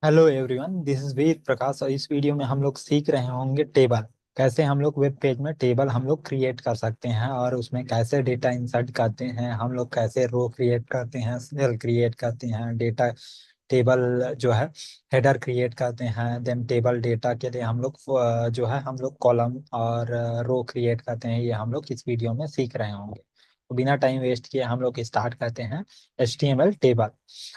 Hello everyone, this is Ved Prakash और इस video में हम लोग सीख रहे होंगे टेबल। कैसे हम लोग वेब पेज में टेबल हम लोग क्रिएट कर सकते हैं और उसमें कैसे डेटा इंसर्ट करते हैं, हम लोग कैसे रो क्रिएट करते हैं, सेल क्रिएट करते हैं, डेटा टेबल जो है हेडर क्रिएट करते हैं। देन टेबल डेटा के लिए हम लोग जो है हम लोग कॉलम और रो क्रिएट करते हैं। ये हम लोग इस वीडियो में सीख रहे होंगे। तो बिना टाइम वेस्ट किए हम लोग स्टार्ट करते हैं। HTML table.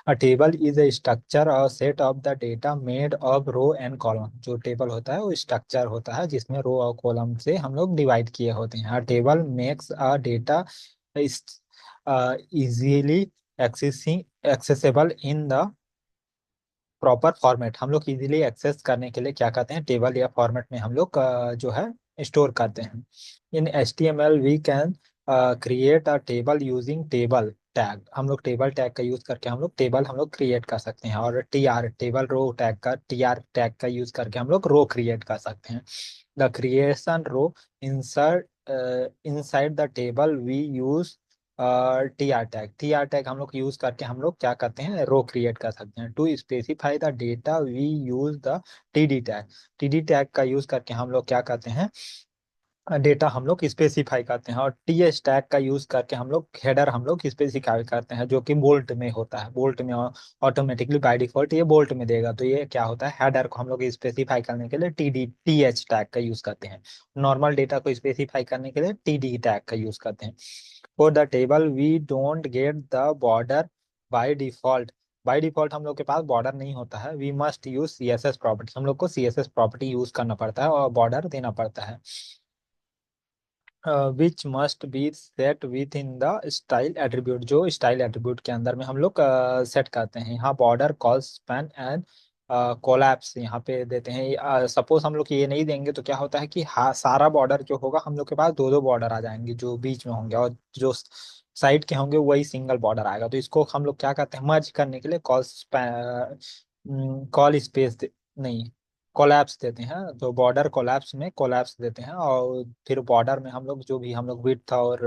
A table is a structure or set of the data made of row and column। जो टेबल होता है वो स्ट्रक्चर होता है जिसमें रो और कॉलम से हम लोग डिवाइड किए होते हैं। A table makes a data is easily accessible in the proper format. हम लोग इजीली एक्सेस करने के लिए क्या करते हैं, टेबल या फॉर्मेट में हम लोग जो है स्टोर करते हैं। In HTML we can create a table using table tag. हम लोग टेबल टैग का यूज करके हम लोग टेबल हम लोग क्रिएट कर सकते हैं। और TR टेबल रो टैग का TR टैग का यूज करके हम लोग रो क्रिएट कर सकते हैं। The creation row insert inside the table we use T R tag हम लोग यूज करके हम लोग क्या करते हैं, रो क्रिएट कर सकते हैं। To specify the data we use the TD tag. TD tag का यूज करके हम लोग क्या करते हैं, डेटा हम लोग स्पेसिफाई करते हैं। और TH टैग का यूज करके हम लोग हेडर हम लोग स्पेसिफाई करते हैं, जो कि बोल्ट में होता है। बोल्ट में ऑटोमेटिकली बाय डिफॉल्ट ये बोल्ट में देगा। तो ये क्या होता है, हेडर को हम लोग स्पेसिफाई करने के लिए TH टैग का यूज करते हैं। नॉर्मल डेटा को स्पेसिफाई करने के लिए TD टैग का यूज करते हैं। For the table we don't get the border by default. By default हम लोग के पास बॉर्डर नहीं होता है। We must use CSS property. हम लोग को CSS प्रॉपर्टी यूज करना पड़ता है और बॉर्डर देना पड़ता है। Which must be set with in the style attribute. जो स्टाइल एट्रीब्यूट के अंदर में हम लोग सेट करते हैं। यहाँ border call span and collapse यहाँ पे देते हैं। सपोज हम लोग ये नहीं देंगे तो क्या होता है कि हाँ, सारा बॉर्डर जो होगा हम लोग के पास दो दो बॉर्डर आ जाएंगे जो बीच में होंगे, और जो साइड के होंगे वही सिंगल बॉर्डर आएगा। तो इसको हम लोग क्या करते हैं, मर्ज करने के लिए कॉल स्पेस नहीं, कोलैप्स देते हैं। तो बॉर्डर कोलैप्स में कोलैप्स देते हैं। और फिर बॉर्डर में हम लोग जो भी हम लोग विड्थ और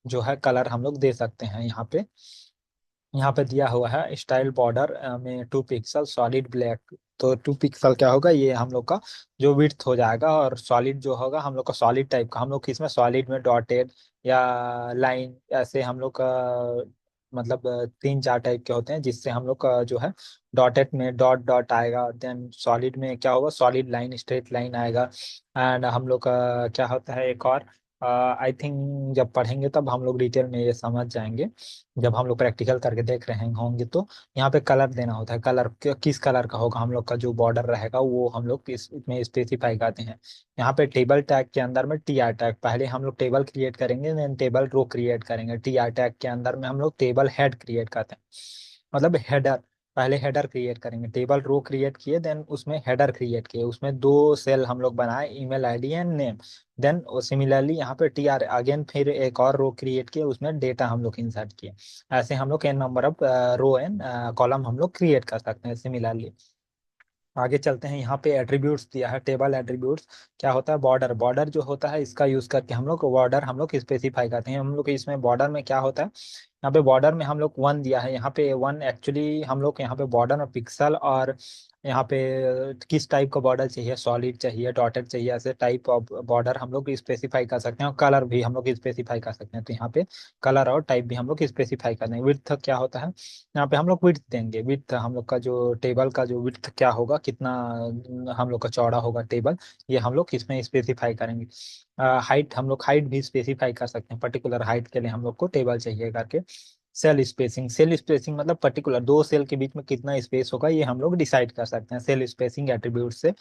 जो है कलर हम लोग दे सकते हैं। यहाँ पे दिया हुआ है स्टाइल बॉर्डर में 2 पिक्सल सॉलिड ब्लैक। तो 2 पिक्सल क्या होगा, ये हम लोग का जो विड्थ हो जाएगा। और सॉलिड जो होगा हम लोग का सॉलिड टाइप का, हम लोग इसमें सॉलिड में डॉटेड या लाइन ऐसे हम लोग का मतलब 3 4 टाइप के होते हैं, जिससे हम लोग का जो है डॉटेड में डॉट डॉट आएगा। देन सॉलिड में क्या होगा, सॉलिड लाइन स्ट्रेट लाइन आएगा। एंड हम लोग का क्या होता है एक और, आई थिंक जब पढ़ेंगे तब हम लोग डिटेल में ये समझ जाएंगे। जब हम लोग प्रैक्टिकल करके देख रहे होंगे तो यहाँ पे कलर देना होता है। कलर किस कलर का होगा हम लोग का जो बॉर्डर रहेगा वो हम लोग इसमें स्पेसिफाई करते हैं। यहाँ पे टेबल टैग के अंदर में TR टैग, पहले हम लोग टेबल क्रिएट करेंगे देन टेबल रो क्रिएट करेंगे। TR टैग के अंदर में हम लोग टेबल हेड क्रिएट करते हैं, मतलब हेडर। पहले हेडर क्रिएट करेंगे, टेबल रो क्रिएट किए देन उसमें हेडर क्रिएट किए, उसमें 2 सेल हम लोग बनाए, email ID and name. Then similarly यहाँ पे TR अगेन फिर एक और रो क्रिएट किए, उसमें डेटा हम लोग इंसर्ट किए। ऐसे हम लोग n number of row and column हम लोग क्रिएट कर सकते हैं सिमिलरली। आगे चलते हैं। यहाँ पे एट्रीब्यूट्स दिया है, टेबल एट्रीब्यूट्स। क्या होता है, बॉर्डर। बॉर्डर जो होता है इसका यूज करके हम लोग बॉर्डर हम लोग स्पेसिफाई करते हैं। हम लोग इसमें बॉर्डर में क्या होता है, यहाँ पे बॉर्डर में हम लोग 1 दिया है। यहाँ पे 1 एक्चुअली हम लोग यहाँ पे बॉर्डर में पिक्सल और यहाँ पे किस टाइप का बॉर्डर चाहिए, सॉलिड चाहिए, डॉटेड चाहिए, ऐसे टाइप ऑफ बॉर्डर हम लोग स्पेसिफाई कर सकते हैं। और कलर भी हम लोग स्पेसिफाई कर सकते हैं। तो यहाँ पे कलर और टाइप भी हम लोग स्पेसिफाई कर देंगे। विड्थ क्या होता है, यहाँ पे हम लोग विड्थ देंगे। विड्थ हम लोग का जो टेबल का जो विड्थ क्या होगा, कितना हम लोग का चौड़ा होगा टेबल, ये हम लोग इसमें स्पेसिफाई करेंगे। हाइट हम लोग हाइट भी स्पेसिफाई कर सकते हैं, पर्टिकुलर हाइट के लिए हम लोग को टेबल चाहिए करके। सेल स्पेसिंग मतलब पर्टिकुलर 2 सेल के बीच में कितना स्पेस होगा, ये हम लोग डिसाइड कर सकते हैं सेल स्पेसिंग एट्रीब्यूट से।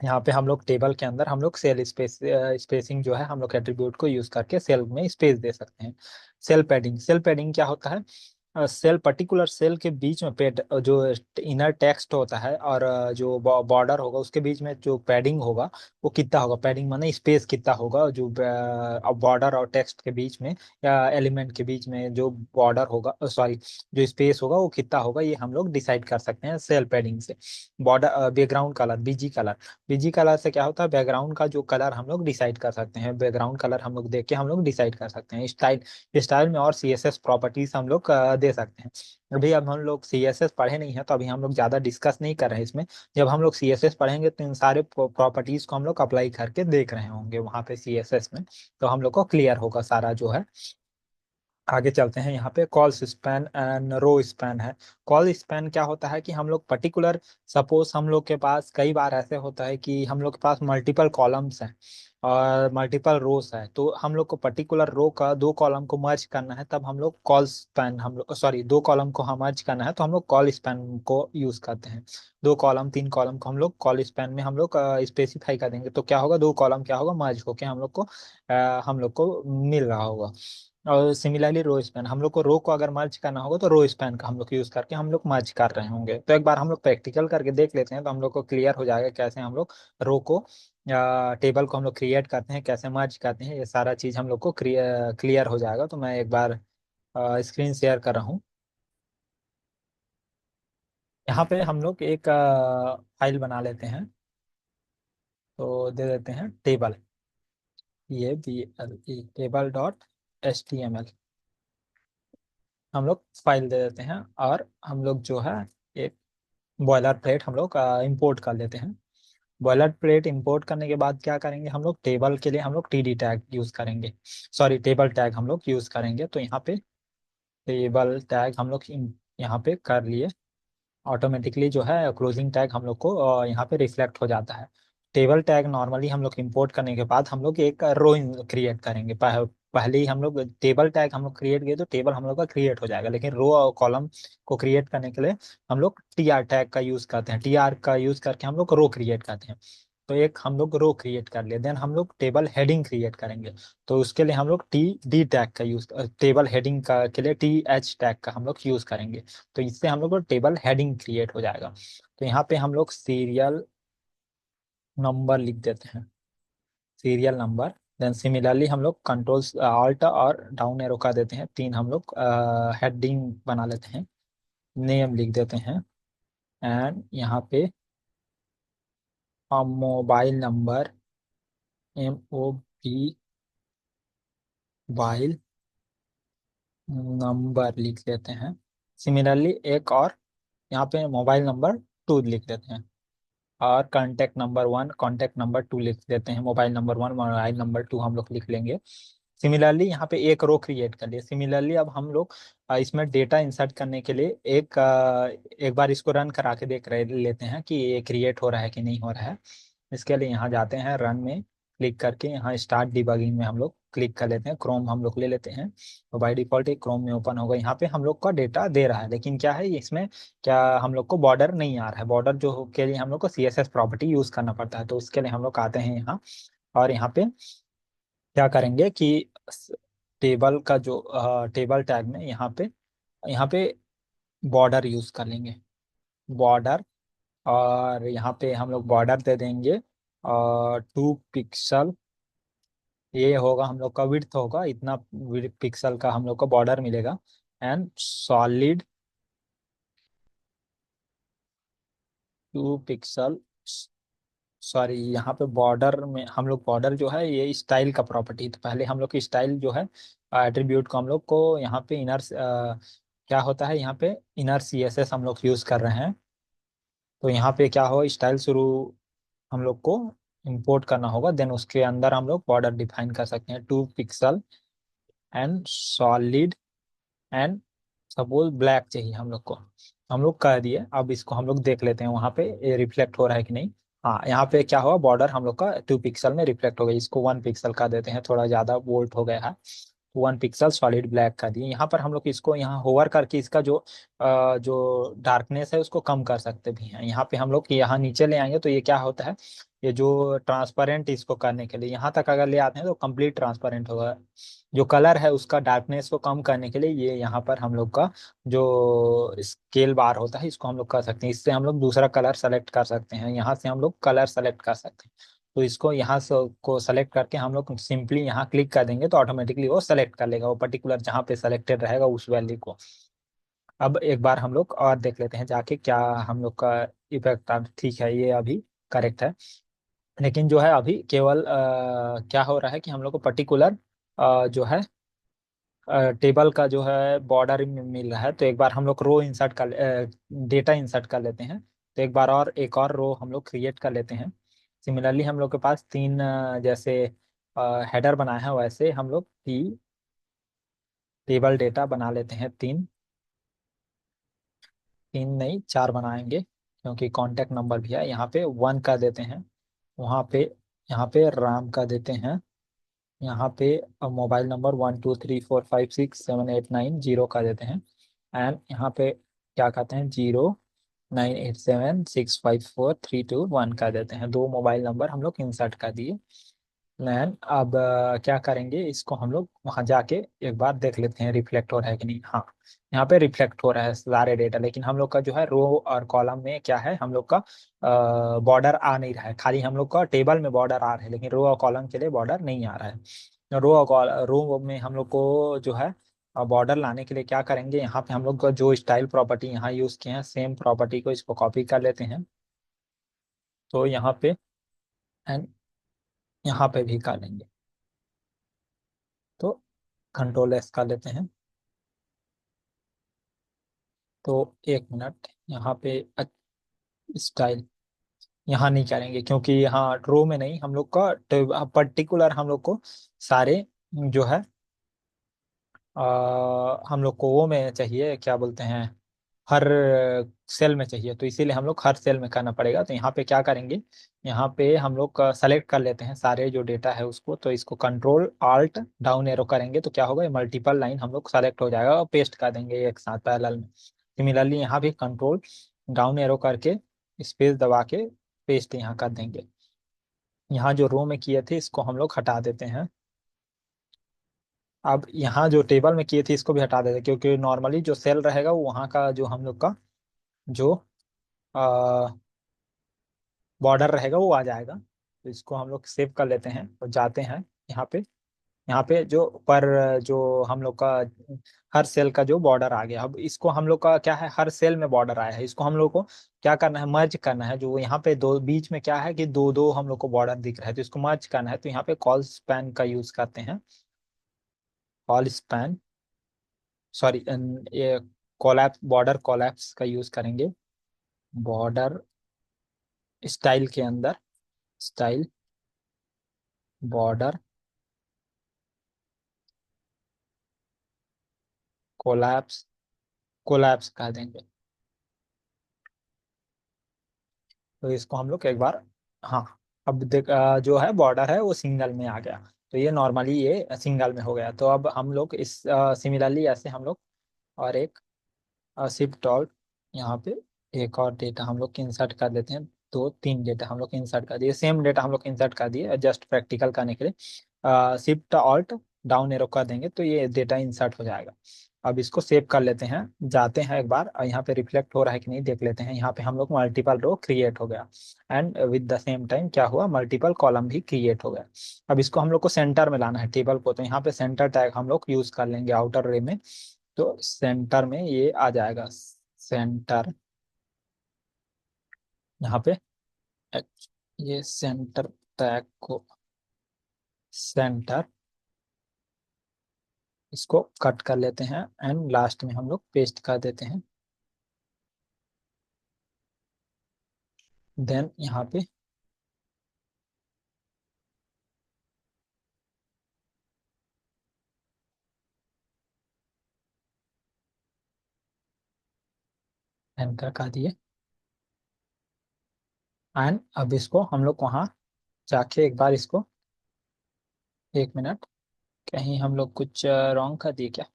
यहाँ पे हम लोग टेबल के अंदर हम लोग स्पेसिंग जो है हम लोग एट्रीब्यूट को यूज करके सेल में स्पेस दे सकते हैं। सेल पैडिंग क्या होता है, सेल पर्टिकुलर सेल के बीच में पेड जो इनर टेक्स्ट होता है और जो बॉर्डर होगा उसके बीच में जो पैडिंग होगा वो कितना होगा। पैडिंग माने स्पेस कितना होगा जो बॉर्डर और टेक्स्ट के बीच में या एलिमेंट के बीच में जो बॉर्डर होगा, सॉरी, जो स्पेस होगा वो कितना होगा, ये हम लोग डिसाइड कर सकते हैं सेल पैडिंग से। Border background colour, BG colour से क्या होता है, बैकग्राउंड का जो कलर हम लोग डिसाइड कर सकते हैं। बैकग्राउंड कलर हम लोग देख के हम लोग डिसाइड कर सकते हैं। स्टाइल में और CSS प्रॉपर्टीज हम लोग दे सकते हैं। अभी अब हम लोग CSS पढ़े नहीं है, तो अभी हम लोग ज़्यादा डिस्कस नहीं कर रहे हैं इसमें। जब हम लोग CSS पढ़ेंगे तो इन सारे प्रॉपर्टीज को हम लोग अप्लाई करके देख रहे होंगे वहाँ पे CSS में, तो हम लोग को क्लियर होगा सारा जो है। आगे चलते हैं, यहाँ पे col span and row span है। कॉल स्पैन क्या होता है कि हम लोग पर्टिकुलर, सपोज हम लोग के पास कई बार ऐसे होता है कि हम लोग के पास मल्टीपल कॉलम्स हैं और मल्टीपल रोज है, तो हम लोग को पर्टिकुलर रो का दो कॉलम को मर्ज करना है, तब हम लोग कॉल स्पैन, हम लोग सॉरी दो कॉलम को हम मर्ज करना है तो हम लोग कॉल स्पैन को यूज करते हैं। दो कॉलम तीन कॉलम को हम लोग कॉल स्पैन में हम लोग स्पेसिफाई कर देंगे, तो क्या होगा, दो कॉलम क्या होगा, मर्ज होके हम लोग को मिल रहा होगा। और सिमिलरली रो स्पैन, हम लोग को रो को अगर मर्ज करना होगा तो रो स्पैन का हम लोग यूज करके हम लोग मर्ज कर रहे होंगे। तो एक बार हम लोग प्रैक्टिकल करके देख लेते हैं, तो हम लोग को क्लियर हो जाएगा कैसे हम लोग रो को या टेबल को हम लोग क्रिएट करते हैं, कैसे मर्ज करते हैं, ये सारा चीज हम लोग को क्लियर हो जाएगा। तो मैं एक बार स्क्रीन शेयर कर रहा हूँ। यहाँ पे हम लोग एक फाइल बना लेते हैं, तो दे देते हैं टेबल, TABLE, table.html हम लोग फाइल दे देते हैं। और हम लोग जो है एक बॉयलर प्लेट हम लोग इंपोर्ट कर लेते हैं। बॉयलर प्लेट इंपोर्ट करने के बाद क्या करेंगे, हम लोग टेबल के लिए हम लोग TD टैग यूज करेंगे, सॉरी टेबल टैग हम लोग यूज करेंगे। तो यहाँ पे टेबल टैग हम लोग यहाँ पे कर लिए, ऑटोमेटिकली जो है क्लोजिंग टैग हम लोग को यहाँ पे रिफ्लेक्ट हो जाता है। टेबल टैग नॉर्मली हम लोग इंपोर्ट करने के बाद हम लोग एक रो क्रिएट करेंगे। पहले ही हम लोग टेबल टैग हम लोग क्रिएट किए तो टेबल हम लोग का क्रिएट हो जाएगा, लेकिन रो और कॉलम को क्रिएट करने के लिए हम लोग TR टैग का यूज करते हैं। TR का यूज करके हम लोग रो क्रिएट करते हैं। तो एक हम लोग रो क्रिएट कर लिए, देन हम लोग टेबल हेडिंग क्रिएट करेंगे। तो उसके लिए हम लोग TD टैग का यूज, टेबल हेडिंग का के लिए TH टैग का हम लोग यूज करेंगे। तो इससे हम लोग को टेबल हेडिंग क्रिएट हो जाएगा। तो यहाँ पे हम लोग सीरियल नंबर लिख देते हैं, सीरियल नंबर। देन सिमिलरली हम लोग कंट्रोल ऑल्ट और डाउन एरो का देते हैं, तीन हम लोग हेडिंग बना लेते हैं। नेम लिख देते हैं, एंड यहाँ पे हम मोबाइल नंबर, मोबाइल नंबर लिख लेते हैं। सिमिलरली एक और यहाँ पे मोबाइल नंबर 2 लिख देते हैं, और कॉन्टैक्ट नंबर 1 कॉन्टैक्ट नंबर 2 लिख देते हैं। मोबाइल नंबर 1 मोबाइल नंबर 2 हम लोग लिख लेंगे। सिमिलरली यहाँ पे एक रो क्रिएट कर लिए। सिमिलरली अब हम लोग इसमें डेटा इंसर्ट करने के लिए एक बार इसको रन करा के देख रहे लेते हैं कि ये क्रिएट हो रहा है कि नहीं हो रहा है। इसके लिए यहाँ जाते हैं, रन में क्लिक करके यहाँ स्टार्ट डिबगिंग में हम लोग क्लिक कर लेते हैं, क्रोम हम लोग ले लेते हैं। तो बाय डिफॉल्ट एक क्रोम में ओपन होगा। यहाँ पे हम लोग का डेटा दे रहा है, लेकिन क्या है इसमें, क्या हम लोग को बॉर्डर नहीं आ रहा है। बॉर्डर जो के लिए हम लोग को CSS प्रॉपर्टी यूज करना पड़ता है। तो उसके लिए हम लोग आते हैं यहाँ, और यहाँ पे क्या करेंगे कि टेबल का जो टेबल टैग में यहाँ पे बॉर्डर यूज कर लेंगे, बॉर्डर। और यहाँ पे हम लोग बॉर्डर दे देंगे और 2 पिक्सल, ये होगा हम लोग का विड्थ होगा, इतना पिक्सल का हम लोग को बॉर्डर मिलेगा। एंड सॉलिड 2 पिक्सल, सॉरी यहाँ पे बॉर्डर में हम लोग, बॉर्डर जो है ये स्टाइल का प्रॉपर्टी, तो पहले हम लोग की स्टाइल जो है एट्रीब्यूट को हम लोग को यहाँ पे क्या होता है, यहाँ पे इनर CSS हम लोग यूज कर रहे हैं। तो यहाँ पे क्या हो, स्टाइल शुरू हम लोग को इंपोर्ट करना होगा, देन उसके अंदर हम लोग बॉर्डर डिफाइन कर सकते हैं, 2 pixel and solid and suppose black चाहिए हम लोग को, हम लोग कर दिए। अब इसको हम लोग देख लेते हैं वहां पे ये रिफ्लेक्ट हो रहा है कि नहीं। हाँ, यहाँ पे क्या हुआ, बॉर्डर हम लोग का 2 पिक्सल में रिफ्लेक्ट हो गया। इसको 1 पिक्सल का देते हैं, थोड़ा ज्यादा बोल्ट हो गया है। 1 पिक्सल सॉलिड ब्लैक का दिए। यहाँ पर हम लोग इसको यहाँ होवर करके इसका जो डार्कनेस है उसको कम कर सकते भी हैं। यहाँ पे हम लोग यहाँ नीचे ले आएंगे तो ये क्या होता है, ये जो ट्रांसपेरेंट इसको करने के लिए यहाँ तक अगर ले आते हैं तो कंप्लीट ट्रांसपेरेंट होगा। जो कलर है उसका डार्कनेस को कम करने के लिए ये यहाँ पर हम लोग का जो स्केल बार होता है इसको हम लोग कर सकते हैं। इससे हम लोग दूसरा कलर सेलेक्ट कर सकते हैं, यहाँ से हम लोग कलर सेलेक्ट कर सकते हैं। तो इसको यहाँ से को सेलेक्ट करके हम लोग सिंपली यहाँ क्लिक कर देंगे तो ऑटोमेटिकली वो सेलेक्ट कर लेगा वो पर्टिकुलर जहाँ पे सेलेक्टेड रहेगा उस वैल्यू को। अब एक बार हम लोग और देख लेते हैं जाके क्या हम लोग का इफेक्ट। अब ठीक है, ये अभी करेक्ट है, लेकिन जो है अभी केवल क्या हो रहा है कि हम लोग को पर्टिकुलर जो है टेबल का जो है बॉर्डर मिल रहा है, तो एक बार हम लोग रो इंसर्ट कर डेटा इंसर्ट कर लेते हैं। तो एक बार और एक और रो हम लोग क्रिएट कर लेते हैं। सिमिलरली हम लोग के पास तीन जैसे हेडर बनाए हैं, वैसे हम लोग भी टेबल डेटा बना लेते हैं। तीन, तीन नहीं चार बनाएंगे, क्योंकि कांटेक्ट नंबर भी है। यहाँ पे 1 का देते हैं, वहाँ पे यहाँ पे राम का देते हैं, यहाँ पे मोबाइल नंबर 1234567890 का देते हैं। एंड यहाँ पे क्या कहते हैं, 0987654321 का देते हैं। दो मोबाइल नंबर हम लोग इंसर्ट कर दिए। मैन अब क्या करेंगे, इसको हम लोग वहां जाके एक बार देख लेते हैं रिफ्लेक्ट हो रहा है कि नहीं। हाँ, यहाँ पे रिफ्लेक्ट हो रहा है सारे डेटा, लेकिन हम लोग का जो है रो और कॉलम में क्या है, हम लोग का बॉर्डर आ नहीं रहा है। खाली हम लोग का टेबल में बॉर्डर आ रहा है, लेकिन रो और कॉलम के लिए बॉर्डर नहीं आ रहा है। रो में हम लोग को जो है बॉर्डर लाने के लिए क्या करेंगे, यहाँ पे हम लोग का जो स्टाइल प्रॉपर्टी यहाँ यूज किए हैं, सेम प्रॉपर्टी को इसको कॉपी कर लेते हैं। तो यहाँ पे एंड यहाँ पे भी कर लेंगे। तो कंट्रोल एस कर लेते हैं। तो एक मिनट, यहाँ पे स्टाइल यहाँ नहीं करेंगे, क्योंकि यहाँ रो में नहीं, हम लोग का पर्टिकुलर हम लोग को सारे जो है हम लोग को वो में चाहिए, क्या बोलते हैं, हर सेल में चाहिए। तो इसीलिए हम लोग हर सेल में करना पड़ेगा। तो यहाँ पे क्या करेंगे, यहाँ पे हम लोग सेलेक्ट कर लेते हैं सारे जो डेटा है उसको। तो इसको कंट्रोल आल्ट डाउन एरो करेंगे तो क्या होगा, मल्टीपल लाइन हम लोग सेलेक्ट हो जाएगा और पेस्ट कर देंगे एक साथ पैरेलल में। सिमिलरली यहाँ भी कंट्रोल डाउन एरो करके स्पेस दबा के पेस्ट यहाँ कर देंगे। यहाँ जो रो में किए थे इसको हम लोग हटा देते हैं। अब यहाँ जो टेबल में किए थे इसको भी हटा देते हैं, क्योंकि नॉर्मली जो सेल रहेगा वो वहाँ का जो हम लोग का जो बॉर्डर रहेगा वो आ जाएगा। तो इसको हम लोग सेव कर लेते हैं और जाते हैं यहाँ पे। यहाँ पे जो पर जो हम लोग का हर सेल का जो बॉर्डर आ गया, अब इसको हम लोग का क्या है, हर सेल में बॉर्डर आया है, इसको हम लोग को क्या करना है, मर्ज करना है। जो यहाँ पे दो बीच में क्या है कि दो दो हम लोग को बॉर्डर दिख रहा है, तो इसको मर्ज करना है। तो यहाँ पे कॉल स्पैन का यूज करते हैं। कॉल स्पैन, सॉरी, ये कोलैप्स, बॉर्डर कोलैप्स का यूज करेंगे। बॉर्डर स्टाइल के अंदर स्टाइल बॉर्डर कोलैप्स, कोलैप्स कर देंगे। तो इसको हम लोग एक बार, हाँ, अब देख जो है बॉर्डर है वो सिंगल में आ गया। तो ये नॉर्मली ये सिंगल में हो गया। तो अब हम लोग इस सिमिलरली ऐसे हम लोग और एक शिफ्ट ऑल यहाँ पे एक और डेटा हम लोग इंसर्ट कर देते हैं। दो तीन डेटा हम लोग इंसर्ट कर दिए, सेम डेटा हम लोग इंसर्ट कर दिए जस्ट प्रैक्टिकल करने के लिए। शिफ्ट ऑल्ट डाउन एरो कर देंगे तो ये डेटा इंसर्ट हो जाएगा। अब इसको सेव कर लेते हैं, जाते हैं एक बार और यहाँ पे रिफ्लेक्ट हो रहा है कि नहीं देख लेते हैं। यहाँ पे हम लोग मल्टीपल रो क्रिएट हो गया and with the same time क्या हुआ, मल्टीपल कॉलम भी क्रिएट हो गया। अब इसको हम लोग को सेंटर में लाना है टेबल को, तो यहाँ पे सेंटर टैग हम लोग यूज कर लेंगे आउटर रे में। तो सेंटर में ये आ जाएगा, सेंटर यहाँ पे ये सेंटर टैग को, सेंटर, इसको कट कर लेते हैं एंड लास्ट में हम लोग पेस्ट कर देते हैं। देन यहाँ पे एंटर कर दिए एंड अब इसको हम लोग वहाँ जाके एक बार इसको, एक मिनट, कहीं हम लोग कुछ रॉन्ग कर दिए क्या।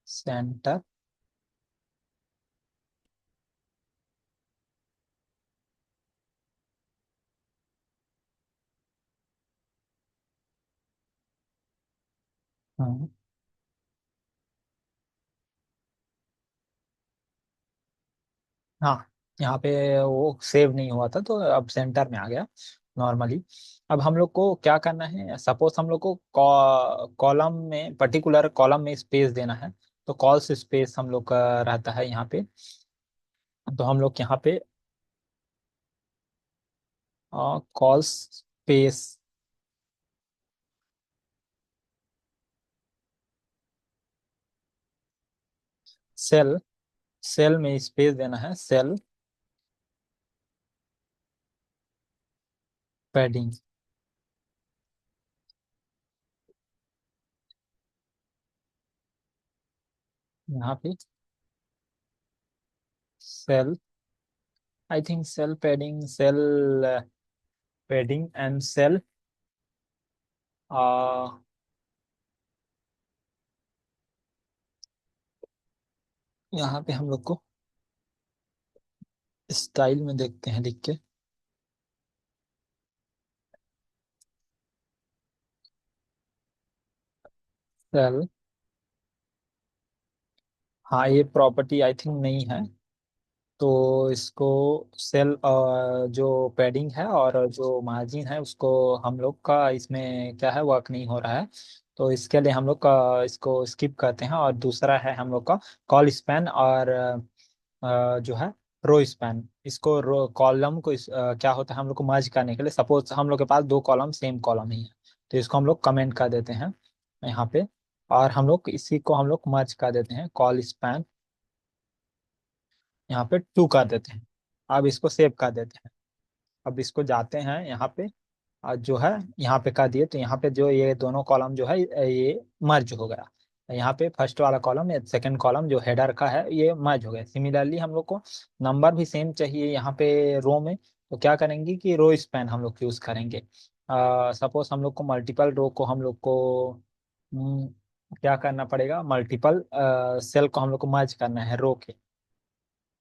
सेंटर, हाँ हाँ, यहाँ पे वो सेव नहीं हुआ था तो अब सेंटर में आ गया नॉर्मली। अब हम लोग को क्या करना है, सपोज हम लोग को कॉलम में, पर्टिकुलर कॉलम में स्पेस देना है। तो कॉल्स स्पेस हम लोग का रहता है यहाँ पे। तो हम लोग यहाँ पे कॉल्स स्पेस, सेल, सेल में स्पेस देना है, सेल पैडिंग। यहाँ पे cell, I think cell padding, cell padding and cell, यहाँ पे हम लोग को स्टाइल में देखते हैं लिख के, सेल। हाँ ये प्रॉपर्टी आई थिंक नहीं है, तो इसको सेल जो पैडिंग है और जो मार्जिन है उसको हम लोग का इसमें क्या है, वर्क नहीं हो रहा है। तो इसके लिए हम लोग का इसको स्किप करते हैं। और दूसरा है हम लोग का कॉल स्पैन और जो है रो स्पैन। इसको रो कॉलम को क्या होता है हम लोग को मर्ज करने के लिए, सपोज हम लोग के पास दो कॉलम सेम कॉलम ही है, तो इसको हम लोग कमेंट कर देते हैं यहाँ पे। और हम लोग इसी को हम लोग मर्ज कर देते हैं, कॉल स्पैन यहाँ पे टू कर देते हैं। अब इसको सेव कर देते हैं। अब इसको जाते हैं यहाँ पे, और जो है यहाँ पे कर दिए, तो यहाँ पे जो ये दोनों कॉलम जो है ये मर्ज हो गया। यहाँ पे फर्स्ट वाला कॉलम या सेकंड कॉलम जो हेडर का है ये मर्ज हो गया। सिमिलरली हम लोग को नंबर भी सेम चाहिए यहाँ पे रो में, तो क्या करेंगे कि रो स्पैन हम लोग यूज करेंगे। सपोज हम लोग को मल्टीपल रो को हम लोग को हम्म, क्या करना पड़ेगा, मल्टीपल सेल को हम लोग को मर्ज करना है रो के।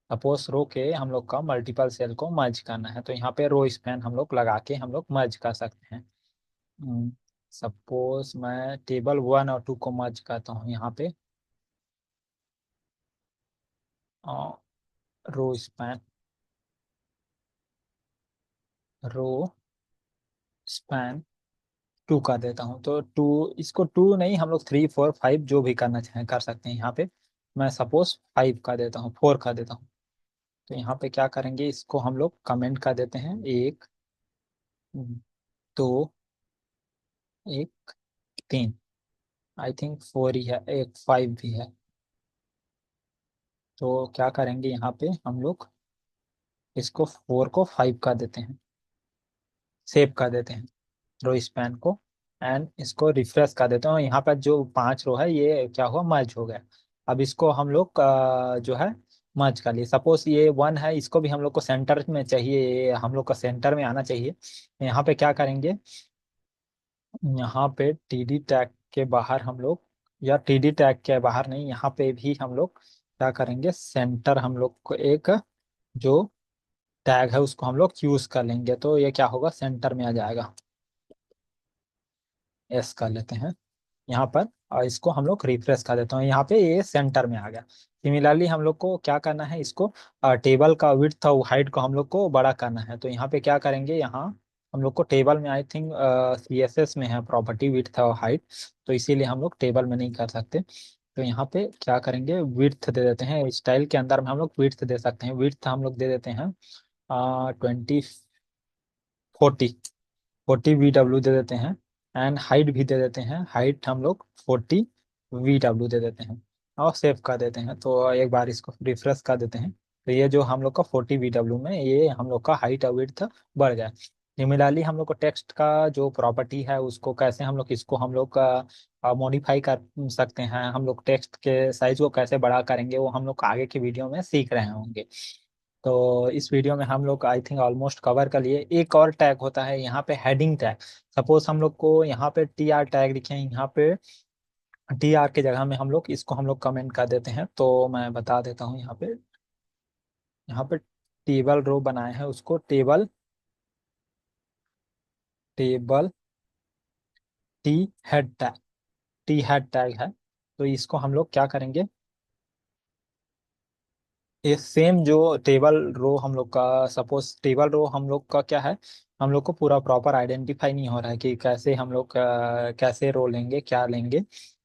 सपोज रो के हम लोग का मल्टीपल सेल को मर्ज करना है, तो यहाँ पे रो स्पैन हम लोग लगा के हम लोग मर्ज कर सकते हैं। सपोज मैं टेबल वन और टू को मर्ज करता हूँ यहाँ पे, row span, row span two कर देता हूँ। तो टू, इसको टू नहीं हम लोग थ्री फोर फाइव जो भी करना चाहें कर सकते हैं। यहाँ पे मैं सपोज फाइव कर देता हूँ, फोर कर देता हूँ। तो यहाँ पे क्या करेंगे, इसको हम लोग कमेंट कर देते हैं, एक, दो, एक, तीन, आई थिंक फोर ही है, एक फाइव भी है। तो क्या करेंगे यहाँ पे हम लोग इसको फोर को फाइव कर देते हैं, सेव कर देते हैं रो स्पैन को, एंड इसको रिफ्रेश कर देते हैं। और यहाँ पर जो पांच रो है ये क्या हुआ, मर्ज हो गया। अब इसको हम लोग जो है मर्ज कर लिए। सपोज ये वन है, इसको भी हम लोग को सेंटर में चाहिए, ये हम लोग का सेंटर में आना चाहिए। यहाँ पे क्या करेंगे, यहाँ पे टीडी टैग के बाहर हम लोग, या टीडी टैग के बाहर नहीं, यहाँ पे भी हम लोग क्या करेंगे, सेंटर हम लोग को एक जो टैग है उसको हम लोग यूज कर लेंगे, तो ये क्या होगा, सेंटर में आ जाएगा। एस कर लेते हैं यहाँ पर, और इसको हम लोग रिफ्रेश कर देते हैं, यहाँ पे ये सेंटर में आ गया। सिमिलरली हम लोग को क्या करना है, इसको टेबल का विड्थ और हाइट को हम लोग को बड़ा करना है। तो यहाँ पे क्या करेंगे, यहाँ हम लोग को टेबल में आई थिंक CSS में है प्रॉपर्टी विड्थ और हाइट, तो इसीलिए हम लोग टेबल में नहीं कर सकते। तो यहाँ पे क्या करेंगे, विड्थ दे देते हैं, स्टाइल के अंदर में हम लोग विड्थ दे सकते हैं। विड्थ हम लोग दे देते हैं 20, 40, 40 VW दे देते हैं। एंड हाइट भी दे देते हैं, हाइट हम लोग 40 VW दे देते हैं, और सेव कर देते हैं। तो एक बार इसको रिफ्रेश कर देते हैं, तो ये जो हम लोग का 40 VW में ये हम लोग का हाइट और विड्थ बढ़ जाए। सिमिलरली हम लोग को टेक्स्ट का जो प्रॉपर्टी है उसको कैसे हम लोग इसको हम लोग का मॉडिफाई कर सकते हैं, हम लोग टेक्स्ट के साइज को कैसे बड़ा करेंगे, वो हम लोग आगे की वीडियो में सीख रहे होंगे। तो इस वीडियो में हम लोग आई थिंक ऑलमोस्ट कवर कर लिए। एक और टैग होता है यहाँ पे, हेडिंग टैग। सपोज हम लोग को यहाँ पे TR टैग लिखे हैं, यहाँ पे TR के जगह में हम लोग इसको हम लोग कमेंट कर देते हैं। तो मैं बता देता हूँ यहाँ पे, यहाँ पे टेबल रो बनाए हैं, उसको table, table T head tag, T head tag है। तो इसको हम लोग क्या करेंगे, ये सेम जो टेबल रो हम लोग का, सपोज टेबल रो हम लोग का क्या है, हम लोग को पूरा प्रॉपर आइडेंटिफाई नहीं हो रहा है कि कैसे हम लोग कैसे रो लेंगे, क्या लेंगे।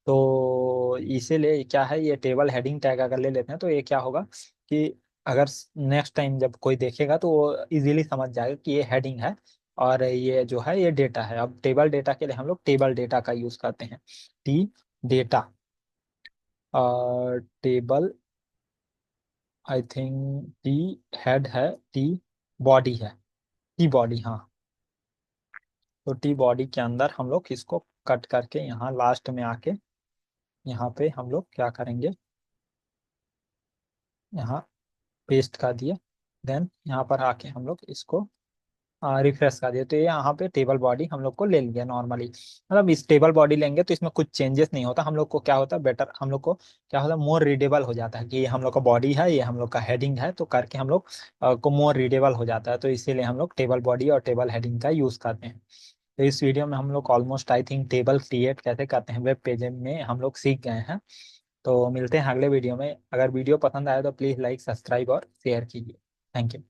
तो इसीलिए क्या है, ये टेबल हेडिंग टैग अगर ले लेते हैं तो ये क्या होगा कि अगर नेक्स्ट टाइम जब कोई देखेगा तो वो इजीली समझ जाएगा कि ये हेडिंग है और ये जो है ये डेटा है। अब टेबल डेटा के लिए हम लोग टेबल डेटा का यूज करते हैं, T data, table I think T head है, टी बॉडी है, टी बॉडी, हाँ। तो टी बॉडी के अंदर हम लोग इसको कट करके यहाँ लास्ट में आके यहाँ पे हम लोग क्या करेंगे, यहाँ पेस्ट कर दिए। देन यहाँ पर आके हम लोग इसको रिफ्रेश कर दिए, तो ये यहाँ पे टेबल बॉडी हम लोग को ले लिया नॉर्मली। मतलब इस टेबल बॉडी लेंगे तो इसमें कुछ चेंजेस नहीं होता, हम लोग को क्या होता है बेटर, हम लोग को क्या होता है मोर रीडेबल हो जाता है कि ये हम लोग का बॉडी है, ये हम लोग का हेडिंग है, तो करके हम लोग को मोर रीडेबल हो जाता है, तो इसीलिए हम लोग टेबल बॉडी और टेबल हेडिंग का यूज करते हैं। तो इस वीडियो में हम लोग almost I think table create कैसे करते हैं वेब पेज में हम लोग सीख गए हैं। तो मिलते हैं अगले वीडियो में। अगर वीडियो पसंद आए तो प्लीज़ लाइक, सब्सक्राइब और शेयर कीजिए। Thank you.